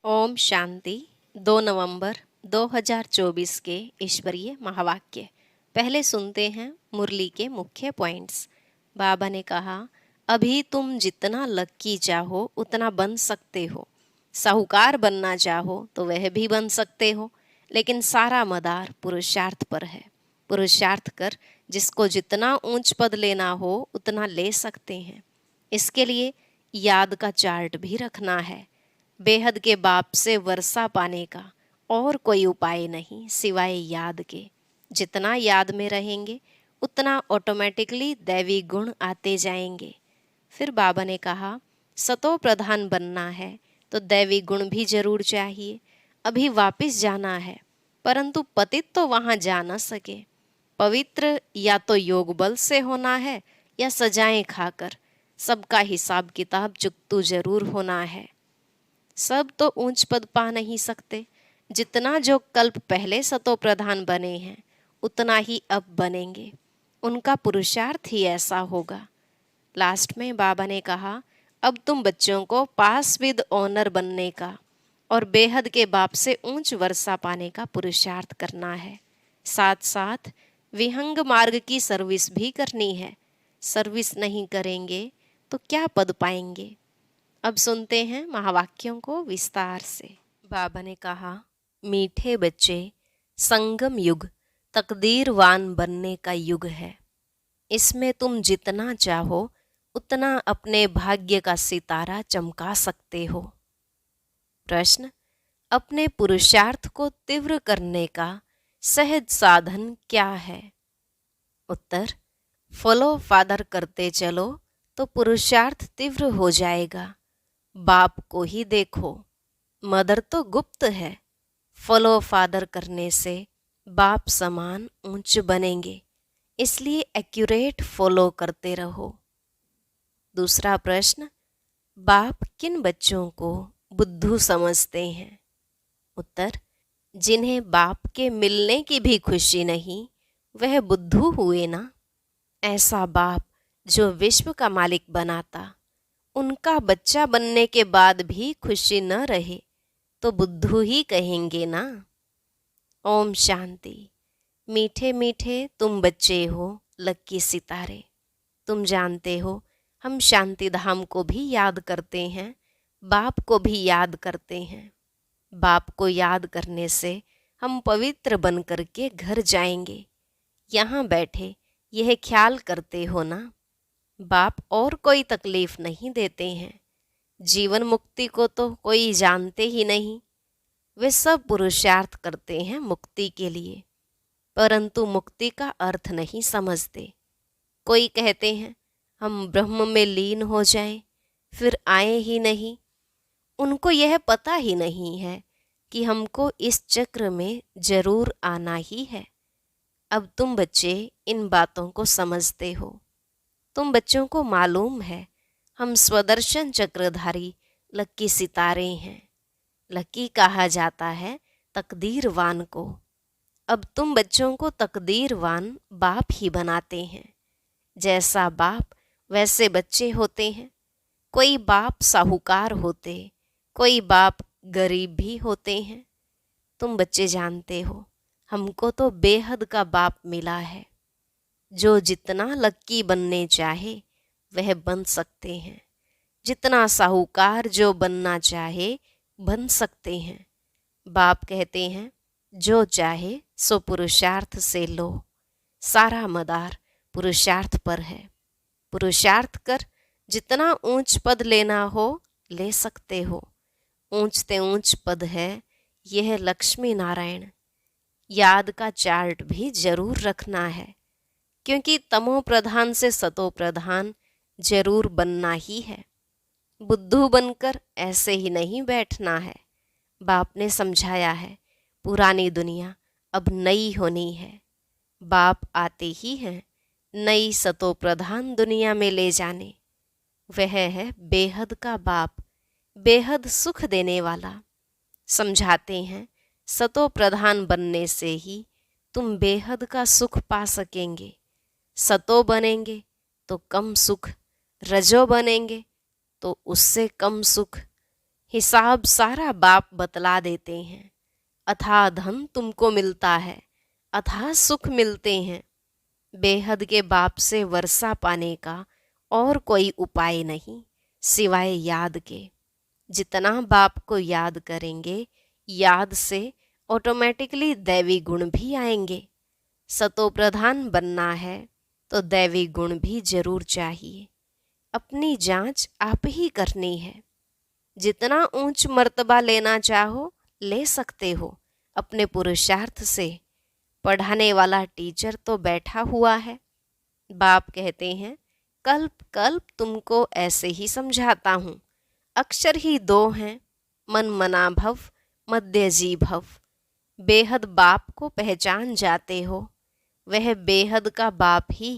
ओम शांति। 2 नवंबर 2024 के ईश्वरीय महावाक्य। पहले सुनते हैं मुरली के मुख्य पॉइंट्स। बाबा ने कहा, अभी तुम जितना लक्की चाहो उतना बन सकते हो। साहूकार बनना चाहो तो वह भी बन सकते हो, लेकिन सारा मदार पुरुषार्थ पर है। पुरुषार्थ कर जिसको जितना ऊंच पद लेना हो उतना ले सकते हैं। इसके लिए याद का चार्ट भी रखना है। बेहद के बाप से वर्षा पाने का और कोई उपाय नहीं सिवाय याद के। जितना याद में रहेंगे उतना ऑटोमेटिकली दैवी गुण आते जाएंगे। फिर बाबा ने कहा, सतो प्रधान बनना है तो दैवी गुण भी जरूर चाहिए। अभी वापस जाना है, परंतु पतित तो वहां जा न सके। पवित्र या तो योग बल से होना है या सजाएं खाकर। सबका हिसाब किताब चुकतू जरूर होना है। सब तो ऊंच पद पा नहीं सकते। जितना जो कल्प पहले सतो प्रधान बने हैं उतना ही अब बनेंगे। उनका पुरुषार्थ ही ऐसा होगा। लास्ट में बाबा ने कहा, अब तुम बच्चों को पास विद ऑनर बनने का और बेहद के बाप से ऊंच वर्षा पाने का पुरुषार्थ करना है। साथ साथ विहंग मार्ग की सर्विस भी करनी है। सर्विस नहीं करेंगे तो क्या पद पाएंगे। अब सुनते हैं महावाक्यों को विस्तार से। बाबा ने कहा, मीठे बच्चे, संगम युग तकदीरवान बनने का युग है। इसमें तुम जितना चाहो उतना अपने भाग्य का सितारा चमका सकते हो। प्रश्न, अपने पुरुषार्थ को तीव्र करने का सहज साधन क्या है? उत्तर, फॉलो फादर करते चलो तो पुरुषार्थ तीव्र हो जाएगा। बाप को ही देखो, मदर तो गुप्त है। फॉलो फादर करने से बाप समान ऊंच बनेंगे, इसलिए एक्यूरेट फॉलो करते रहो। दूसरा प्रश्न, बाप किन बच्चों को बुद्धू समझते हैं? उत्तर, जिन्हें बाप के मिलने की भी खुशी नहीं वह बुद्धू हुए ना। ऐसा बाप जो विश्व का मालिक बनाता, उनका बच्चा बनने के बाद भी खुशी न रहे तो बुद्धू ही कहेंगे ना। ओम शांति। मीठे मीठे तुम बच्चे हो लक्की सितारे। तुम जानते हो हम शांति धाम को भी याद करते हैं, बाप को भी याद करते हैं। बाप को याद करने से हम पवित्र बन करके घर जाएंगे। यहाँ बैठे यह ख्याल करते हो ना, बाप और कोई तकलीफ नहीं देते हैं। जीवन मुक्ति को तो कोई जानते ही नहीं। वे सब पुरुषार्थ करते हैं मुक्ति के लिए, परंतु मुक्ति का अर्थ नहीं समझते। कोई कहते हैं हम ब्रह्म में लीन हो जाएं, फिर आए ही नहीं। उनको यह पता ही नहीं है कि हमको इस चक्र में जरूर आना ही है। अब तुम बच्चे इन बातों को समझते हो। तुम बच्चों को मालूम है हम स्वदर्शन चक्रधारी लक्की सितारे हैं। लक्की कहा जाता है तकदीरवान को। अब तुम बच्चों को तकदीरवान बाप ही बनाते हैं। जैसा बाप वैसे बच्चे होते हैं। कोई बाप साहूकार होते, कोई बाप गरीब भी होते हैं। तुम बच्चे जानते हो हमको तो बेहद का बाप मिला है। जो जितना लक्की बनने चाहे वह बन सकते हैं। जितना साहूकार जो बनना चाहे बन सकते हैं। बाप कहते हैं जो चाहे सो पुरुषार्थ से लो। सारा मदार पुरुषार्थ पर है। पुरुषार्थ कर जितना ऊंच पद लेना हो ले सकते हो। ऊंच ते ऊंच पद है यह लक्ष्मी नारायण। याद का चार्ट भी जरूर रखना है, क्योंकि तमो प्रधान से सतो प्रधान जरूर बनना ही है। बुद्धू बनकर ऐसे ही नहीं बैठना है। बाप ने समझाया है पुरानी दुनिया अब नई होनी है। बाप आते ही हैं नई सतो प्रधान दुनिया में ले जाने। वह है बेहद का बाप, बेहद सुख देने वाला। समझाते हैं सतो प्रधान बनने से ही तुम बेहद का सुख पा सकेंगे। सतो बनेंगे तो कम सुख, रजो बनेंगे तो उससे कम सुख। हिसाब सारा बाप बतला देते हैं। अथाह धन तुमको मिलता है, अथाह सुख मिलते हैं। बेहद के बाप से वर्षा पाने का और कोई उपाय नहीं सिवाय याद के। जितना बाप को याद करेंगे, याद से ऑटोमेटिकली दैवी गुण भी आएंगे। सतो प्रधान बनना है तो दैवी गुण भी जरूर चाहिए। अपनी जांच आप ही करनी है। जितना ऊंच मर्तबा लेना चाहो ले सकते हो अपने पुरुषार्थ से। पढ़ाने वाला टीचर तो बैठा हुआ है। बाप कहते हैं कल्प कल्प तुमको ऐसे ही समझाता हूँ। अक्षर ही दो हैं, मन मना भव मध्य जी भव। बेहद बाप को पहचान जाते हो, वह बेहद का बाप ही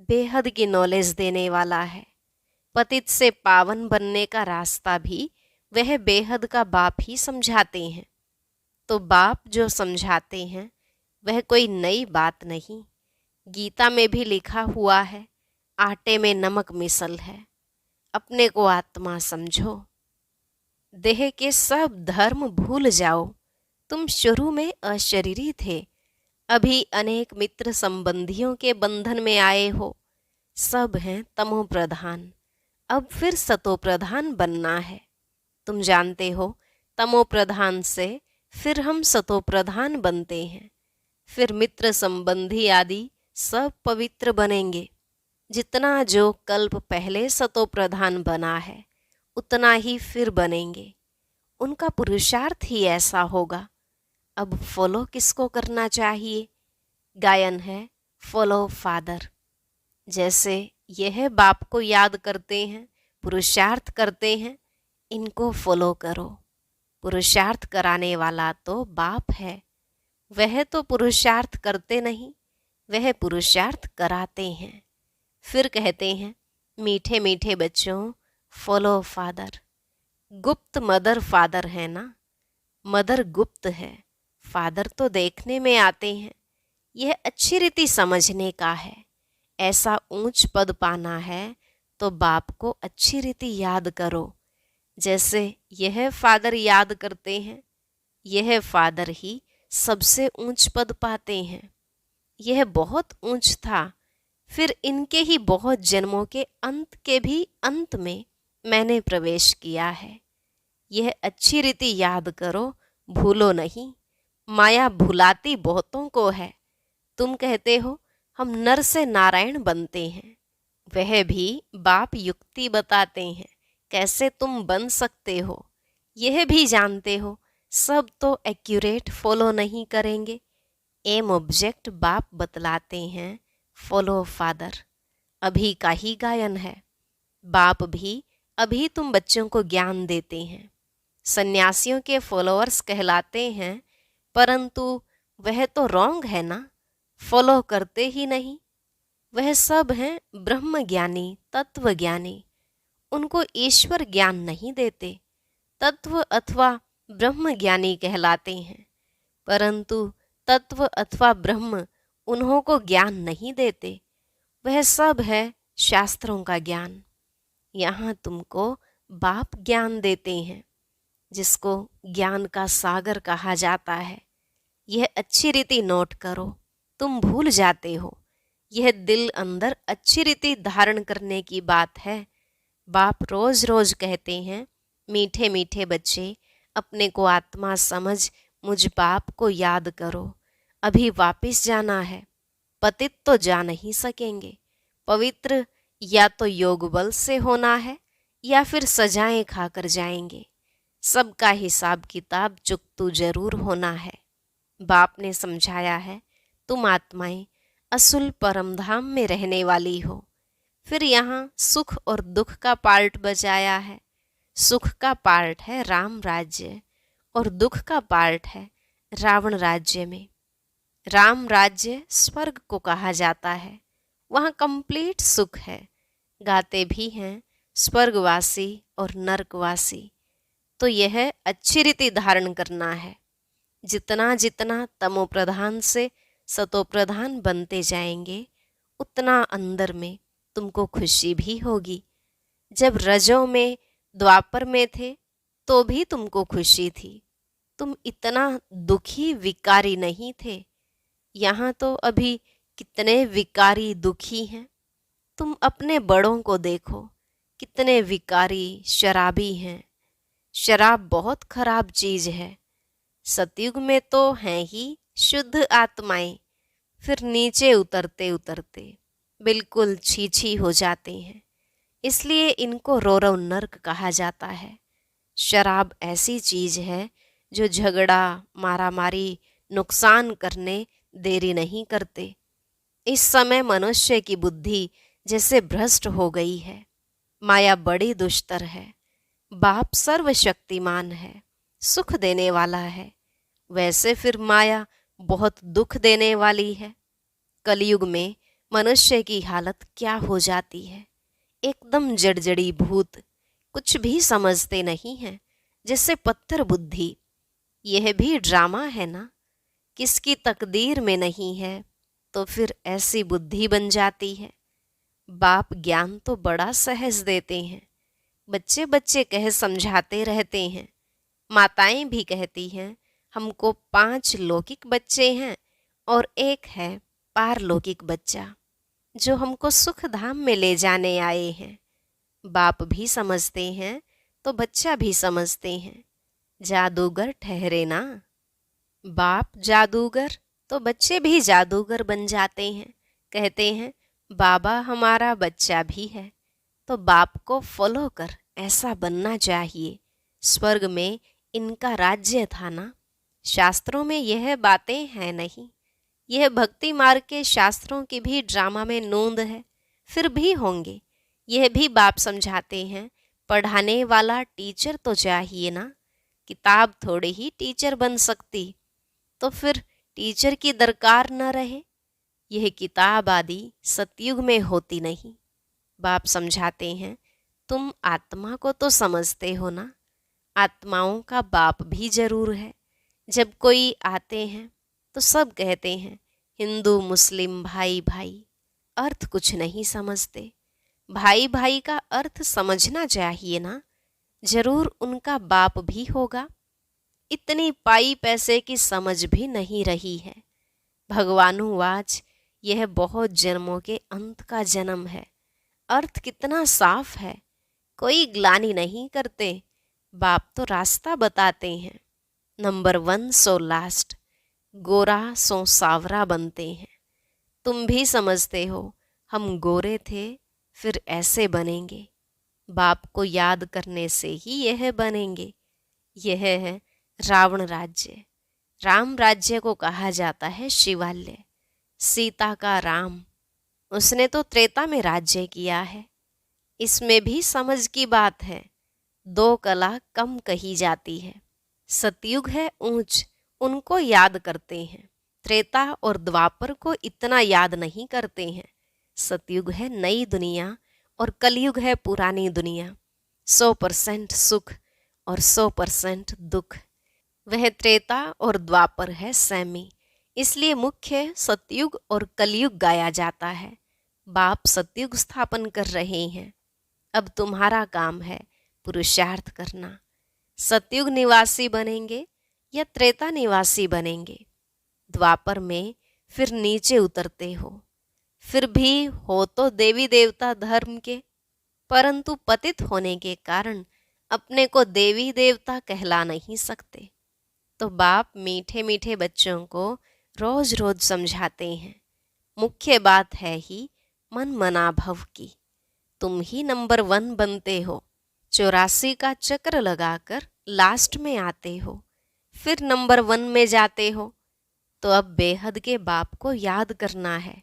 बेहद की नॉलेज देने वाला है। पतित से पावन बनने का रास्ता भी वह बेहद का बाप ही समझाते हैं। तो बाप जो समझाते हैं वह कोई नई बात नहीं। गीता में भी लिखा हुआ है, आटे में नमक मिसल है। अपने को आत्मा समझो। देह के सब धर्म भूल जाओ। तुम शुरू में अशरीरी थे, अभी अनेक मित्र संबंधियों के बंधन में आए हो। सब हैं तमो प्रधान, अब फिर सतो प्रधान बनना है। तुम जानते हो तमो प्रधान से फिर हम सतो प्रधान बनते हैं। फिर मित्र संबंधी आदि सब पवित्र बनेंगे। जितना जो कल्प पहले सतो प्रधान बना है उतना ही फिर बनेंगे। उनका पुरुषार्थ ही ऐसा होगा। अब फॉलो किसको करना चाहिए? गायन है फॉलो फादर। जैसे यह बाप को याद करते हैं, पुरुषार्थ करते हैं, इनको फॉलो करो। पुरुषार्थ कराने वाला तो बाप है। वह तो पुरुषार्थ करते नहीं, वह पुरुषार्थ कराते हैं। फिर कहते हैं मीठे मीठे बच्चों फॉलो फादर। गुप्त मदर फादर है ना, मदर गुप्त है, फादर तो देखने में आते हैं। यह अच्छी रीति समझने का है। ऐसा ऊंच पद पाना है तो बाप को अच्छी रीति याद करो। जैसे यह फादर याद करते हैं, यह फादर ही सबसे ऊंच पद पाते हैं। यह बहुत ऊंच था, फिर इनके ही बहुत जन्मों के अंत के भी अंत में मैंने प्रवेश किया है। यह अच्छी रीति याद करो, भूलो नहीं। माया भुलाती बहुतों को है। तुम कहते हो हम नर से नारायण बनते हैं, वह भी बाप युक्ति बताते हैं कैसे तुम बन सकते हो। यह भी जानते हो सब तो एक्यूरेट फॉलो नहीं करेंगे। एम ऑब्जेक्ट बाप बतलाते हैं, फॉलो फादर। अभी का ही गायन है। बाप भी अभी तुम बच्चों को ज्ञान देते हैं। सन्यासियों के फॉलोअर्स कहलाते हैं, परंतु वह तो रॉन्ग है ना, फॉलो करते ही नहीं। वह सब हैं ब्रह्म ज्ञानी, तत्व ज्ञानी। उनको ईश्वर ज्ञान नहीं देते, तत्व अथवा ब्रह्म ज्ञानी कहलाते हैं, परंतु तत्व अथवा ब्रह्म उन्हों को ज्ञान नहीं देते। वह सब है शास्त्रों का ज्ञान। यहाँ तुमको बाप ज्ञान देते हैं, जिसको ज्ञान का सागर कहा जाता है। यह अच्छी रीति नोट करो, तुम भूल जाते हो। यह दिल अंदर अच्छी रीति धारण करने की बात है। बाप रोज रोज कहते हैं मीठे मीठे बच्चे अपने को आत्मा समझ मुझ बाप को याद करो। अभी वापिस जाना है। पतित तो जा नहीं सकेंगे। पवित्र या तो योग बल से होना है या फिर सजाएं खाकर जाएंगे। सबका हिसाब किताब चुकतू जरूर होना है। बाप ने समझाया है तुम आत्माएं असुल परमधाम में रहने वाली हो। फिर यहाँ सुख और दुख का पार्ट बचाया है। सुख का पार्ट है राम राज्य और दुख का पार्ट है रावण राज्य में। राम राज्य स्वर्ग को कहा जाता है, वहाँ कंप्लीट सुख है। गाते भी हैं स्वर्गवासी और नरकवासी। तो यह अच्छी रीति धारण करना है। जितना जितना तमो प्रधान से सतो प्रधान बनते जाएंगे उतना अंदर में तुमको खुशी भी होगी। जब रजों में द्वापर में थे तो भी तुमको खुशी थी। तुम इतना दुखी विकारी नहीं थे। यहाँ तो अभी कितने विकारी दुखी हैं। तुम अपने बड़ों को देखो, कितने विकारी शराबी हैं। शराब बहुत खराब चीज है। सतयुग में तो हैं ही शुद्ध आत्माएं, फिर नीचे उतरते उतरते बिल्कुल छीछी हो जाते हैं। इसलिए इनको रोरव नर्क कहा जाता है। शराब ऐसी चीज है जो झगड़ा, मारामारी, नुकसान करने देरी नहीं करते। इस समय मनुष्य की बुद्धि जैसे भ्रष्ट हो गई है। माया बड़ी दुष्टर है। बाप सर्वशक्तिमान है, सुख देने वाला है, वैसे फिर माया बहुत दुख देने वाली है। कलयुग में मनुष्य की हालत क्या हो जाती है, एकदम जड़जड़ी भूत, कुछ भी समझते नहीं है, जैसे पत्थर बुद्धि। यह भी ड्रामा है ना। किसकी तकदीर में नहीं है तो फिर ऐसी बुद्धि बन जाती है। बाप ज्ञान तो बड़ा सहज देते हैं। बच्चे बच्चे कह समझाते रहते हैं। माताएं भी कहती हैं हमको 5 लौकिक बच्चे हैं और एक है पारलौकिक बच्चा जो हमको सुख धाम में ले जाने आए हैं। बाप भी समझते हैं तो बच्चा भी समझते हैं। जादूगर ठहरे ना। बाप जादूगर तो बच्चे भी जादूगर बन जाते हैं। कहते हैं बाबा हमारा बच्चा भी है, तो बाप को फॉलो कर ऐसा बनना चाहिए। स्वर्ग में इनका राज्य था ना। शास्त्रों में यह बातें हैं नहीं। यह भक्ति मार्ग के शास्त्रों की भी ड्रामा में नोंद है। फिर भी होंगे। यह भी बाप समझाते हैं पढ़ाने वाला टीचर तो चाहिए ना। किताब थोड़े ही टीचर बन सकती, तो फिर टीचर की दरकार न रहे। यह किताब आदि सतयुग में होती नहीं। बाप समझाते हैं तुम आत्मा को तो समझते हो ना। आत्माओं का बाप भी जरूर है। जब कोई आते हैं तो सब कहते हैं हिंदू मुस्लिम भाई भाई, अर्थ कुछ नहीं समझते। भाई भाई का अर्थ समझना चाहिए ना। जरूर उनका बाप भी होगा। इतनी पाई पैसे की समझ भी नहीं रही है। भगवानुवाच यह बहुत जन्मों के अंत का जन्म है। अर्थ कितना साफ है, कोई ग्लानि नहीं करते। बाप तो रास्ता बताते हैं। नंबर 1 सो लास्ट, गोरा सो सावरा बनते हैं। तुम भी समझते हो हम गोरे थे फिर ऐसे बनेंगे। बाप को याद करने से ही यह बनेंगे। यह है रावण राज्य। राम राज्य को कहा जाता है शिवालय। सीता का राम, उसने तो त्रेता में राज्य किया है। इसमें भी समझ की बात है। 2 कला कम कही जाती है। सतयुग है ऊंच, उनको याद करते हैं। त्रेता और द्वापर को इतना याद नहीं करते हैं। सतयुग है नई दुनिया और कलयुग है पुरानी दुनिया। 100% सुख और 100% दुख। वह त्रेता और द्वापर है सैमी। इसलिए मुख्य सतयुग और कलयुग गाया जाता है। बाप सतयुग स्थापन कर रहे हैं। अब तुम्हारा काम है पुरुषार्थ करना। सतयुग निवासी बनेंगे या त्रेता निवासी बनेंगे। द्वापर में फिर नीचे उतरते हो। फिर भी हो तो देवी देवता धर्म के, परंतु पतित होने के कारण अपने को देवी देवता कहला नहीं सकते। तो बाप मीठे मीठे बच्चों को रोज रोज समझाते हैं। मुख्य बात है ही मन मना भव की। तुम ही नंबर 1 बनते हो। 84 का चक्र लगाकर लास्ट में आते हो, फिर नंबर 1 में जाते हो। तो अब बेहद के बाप को याद करना है।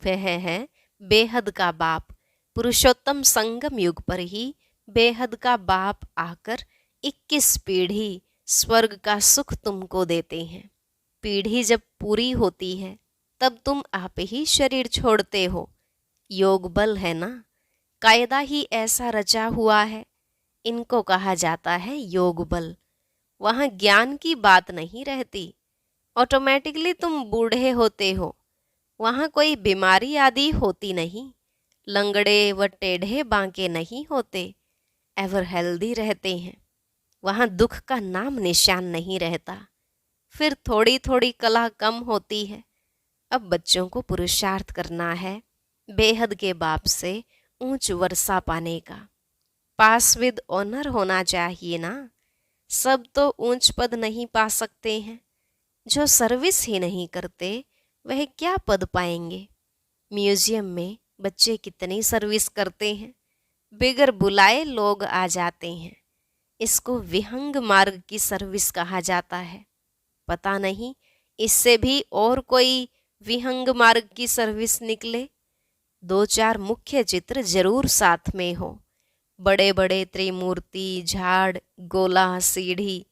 वह है बेहद का बाप। पुरुषोत्तम संगम युग पर ही बेहद का बाप आकर 21 पीढ़ी स्वर्ग का सुख तुमको देते हैं। पीढ़ी जब पूरी होती है तब तुम आप ही शरीर छोड़ते हो। योग बल है ना, कायदा ही ऐसा रचा हुआ है। इनको कहा जाता है योग बल। वहाँ ज्ञान की बात नहीं रहती। ऑटोमेटिकली तुम बूढ़े होते हो। वहाँ कोई बीमारी आदि होती नहीं। लंगड़े व टेढ़े बांके नहीं होते। एवर हेल्दी रहते हैं। वहाँ दुख का नाम निशान नहीं रहता। फिर थोड़ी थोड़ी कला कम होती है। अब बच्चों को पुरुषार्थ करना है बेहद के बाप से ऊंच वर्षा पाने का। पास विद ऑनर होना चाहिए ना। सब तो ऊंच पद नहीं पा सकते हैं। जो सर्विस ही नहीं करते वह क्या पद पाएंगे। म्यूजियम में बच्चे कितनी सर्विस करते हैं, बिगर बुलाए लोग आ जाते हैं। इसको विहंग मार्ग की सर्विस कहा जाता है। पता नहीं इससे भी और कोई विहंग मार्ग की सर्विस निकले। 2-4 मुख्य चित्र जरूर साथ में हो। बड़े बड़े त्रिमूर्ति, झाड़, गोला, सीढ़ी,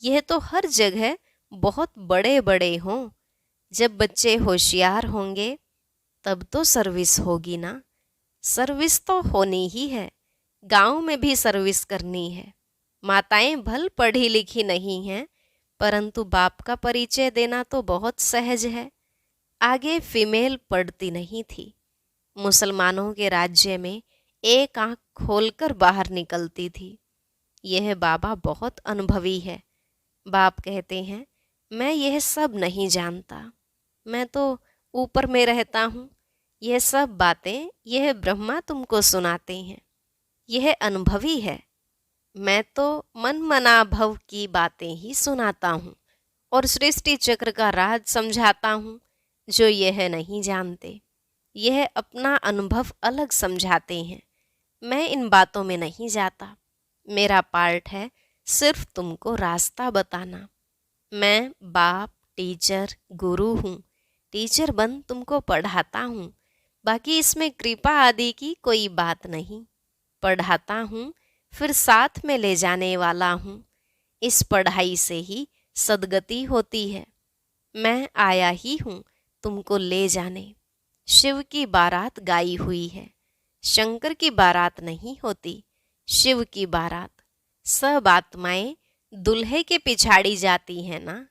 यह तो हर जगह बहुत बड़े बड़े हों। जब बच्चे होशियार होंगे तब तो सर्विस होगी ना। सर्विस तो होनी ही है। गांव में भी सर्विस करनी है। माताएं भल पढ़ी लिखी नहीं हैं, परंतु बाप का परिचय देना तो बहुत सहज है। आगे फीमेल पढ़ती नहीं थी। मुसलमानों के राज्य में एक आंख खोलकर बाहर निकलती थी। यह बाबा बहुत अनुभवी है। बाप कहते हैं, मैं यह सब नहीं जानता। मैं तो ऊपर में रहता हूँ। यह सब बातें यह ब्रह्मा तुमको सुनाते हैं। यह अनुभवी है। मैं तो मन मना भव की बातें ही सुनाता हूँ और सृष्टि चक्र का राज समझाता हूँ, जो यह नहीं जानते। यह अपना अनुभव अलग समझाते हैं। मैं इन बातों में नहीं जाता। मेरा पार्ट है सिर्फ तुमको रास्ता बताना। मैं बाप, टीचर, गुरु हूँ। टीचर बन तुमको पढ़ाता हूँ। बाकी इसमें कृपा आदि की कोई बात नहीं। पढ़ाता हूँ, फिर साथ में ले जाने वाला हूँ। इस पढ़ाई से ही सद्गति होती है। मैं आया ही हूँ तुमको ले जाने। शिव की बारात गाई हुई है। शंकर की बारात नहीं होती, शिव की बारात। सब आत्माएं दुल्हे के पिछाड़ी जाती हैं ना।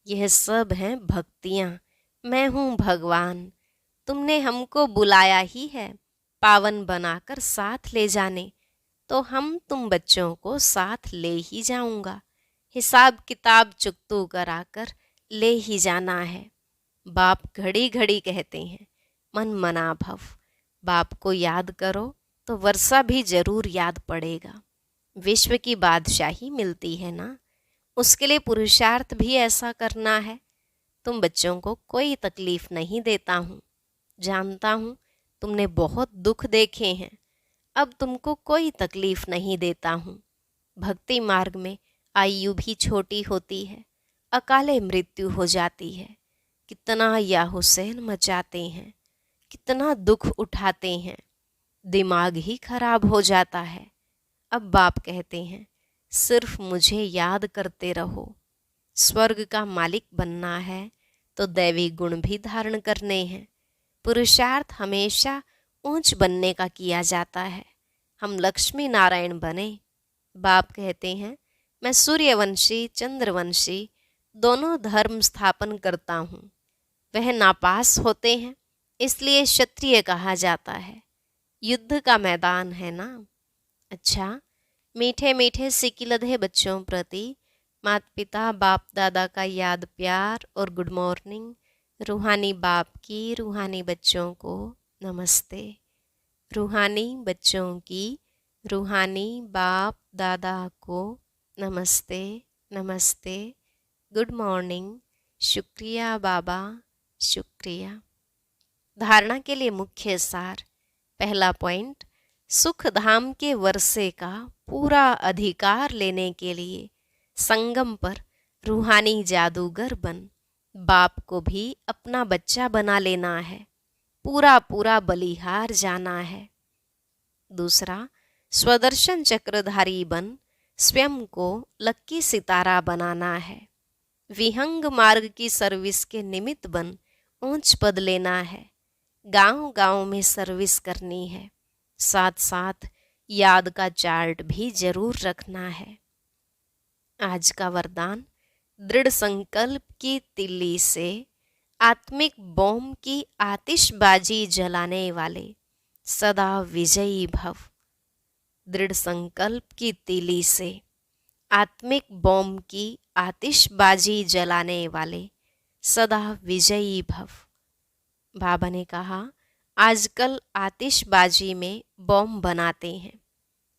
यह सब हैं भक्तियां। मैं हूँ भगवान। तुमने हमको बुलाया ही है पावन बनाकर साथ ले जाने, तो हम तुम बच्चों को साथ ले ही जाऊंगा। हिसाब किताब चुकतू कराकर ले ही जाना है। बाप घड़ी घड़ी कहते हैं, मन मना भव। बाप को याद करो तो वर्षा भी जरूर याद पड़ेगा। विश्व की बादशाही मिलती है ना, उसके लिए पुरुषार्थ भी ऐसा करना है। तुम बच्चों को कोई तकलीफ नहीं देता हूँ। जानता हूँ तुमने बहुत दुख देखे हैं। अब तुमको कोई तकलीफ नहीं देता हूँ। भक्ति मार्ग में आयु भी छोटी होती है, अकाले मृत्यु हो जाती है। कितना या हुसैन मचाते हैं, कितना दुख उठाते हैं, दिमाग ही खराब हो जाता है। अब बाप कहते हैं, सिर्फ मुझे याद करते रहो। स्वर्ग का मालिक बनना है तो दैवी गुण भी धारण करने हैं। पुरुषार्थ हमेशा ऊंच बनने का किया जाता है। हम लक्ष्मी नारायण बने। बाप कहते हैं, मैं सूर्यवंशी, चंद्रवंशी दोनों धर्म स्थापन करता हूँ। वह नापास होते हैं, इसलिए क्षत्रिय कहा जाता है। युद्ध का मैदान है ना। अच्छा, मीठे मीठे सिकिलधे बच्चों प्रति माता पिता बाप दादा का याद प्यार और गुड मॉर्निंग। रूहानी बाप की रूहानी बच्चों को नमस्ते। रूहानी बच्चों की रूहानी बाप दादा को नमस्ते नमस्ते। Good morning. शुक्रिया बाबा, शुक्रिया। धारणा के लिए मुख्य सार। पहला पॉइंट, सुख धाम के वर्षे का पूरा अधिकार लेने के लिए संगम पर रूहानी जादूगर बन बाप को भी अपना बच्चा बना लेना है। पूरा पूरा बलिहार जाना है। दूसरा, स्वदर्शन चक्रधारी बन स्वयं को लक्की सितारा बनाना है। विहंग मार्ग की सर्विस के निमित्त बन ऊंच पद लेना है। गांव गांव में सर्विस करनी है। साथ साथ याद का चार्ट भी जरूर रखना है। आज का वरदान, दृढ़ संकल्प की तिल्ली से आत्मिक बॉम्ब की आतिशबाजी जलाने वाले सदा विजयी भव। दृढ़ संकल्प की तिली से आत्मिक बॉम्ब की आतिशबाजी जलाने वाले सदा विजयी भव। बाबा ने कहा, आजकल आतिशबाजी में बॉम्ब बनाते हैं,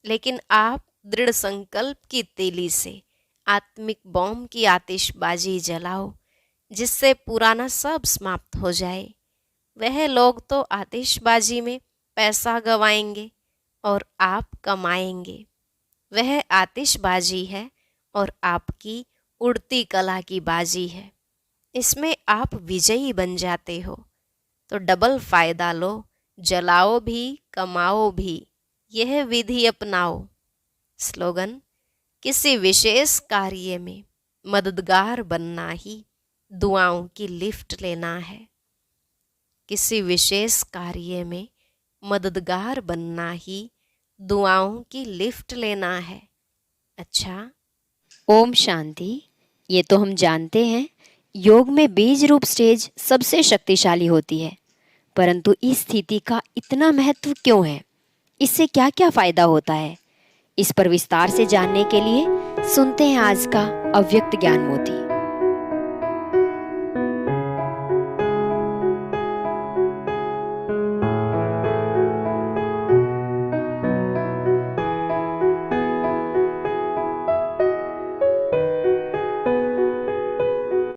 लेकिन आप दृढ़ संकल्प की तीली से आत्मिक बॉम्ब की आतिशबाजी जलाओ, जिससे पुराना सब समाप्त हो जाए। वह लोग तो आतिशबाजी में पैसा गवाएंगे और आप कमाएंगे। वह आतिशबाजी है और आपकी उड़ती कला की बाजी है। इसमें आप विजयी बन जाते हो, तो डबल फायदा लो, जलाओ भी कमाओ भी, यह विधि अपनाओ। स्लोगन, किसी विशेष कार्य में मददगार बनना ही दुआओं की लिफ्ट लेना है। किसी विशेष कार्य में मददगार बनना ही दुआओं की लिफ्ट लेना है। अच्छा, ओम शांति। ये तो हम जानते हैं, योग में बीज रूप स्टेज सबसे शक्तिशाली होती है, परंतु इस स्थिति का इतना महत्व क्यों है? इससे क्या क्या फायदा होता है? इस पर विस्तार से जानने के लिए सुनते हैं आज का अव्यक्त ज्ञान मोती।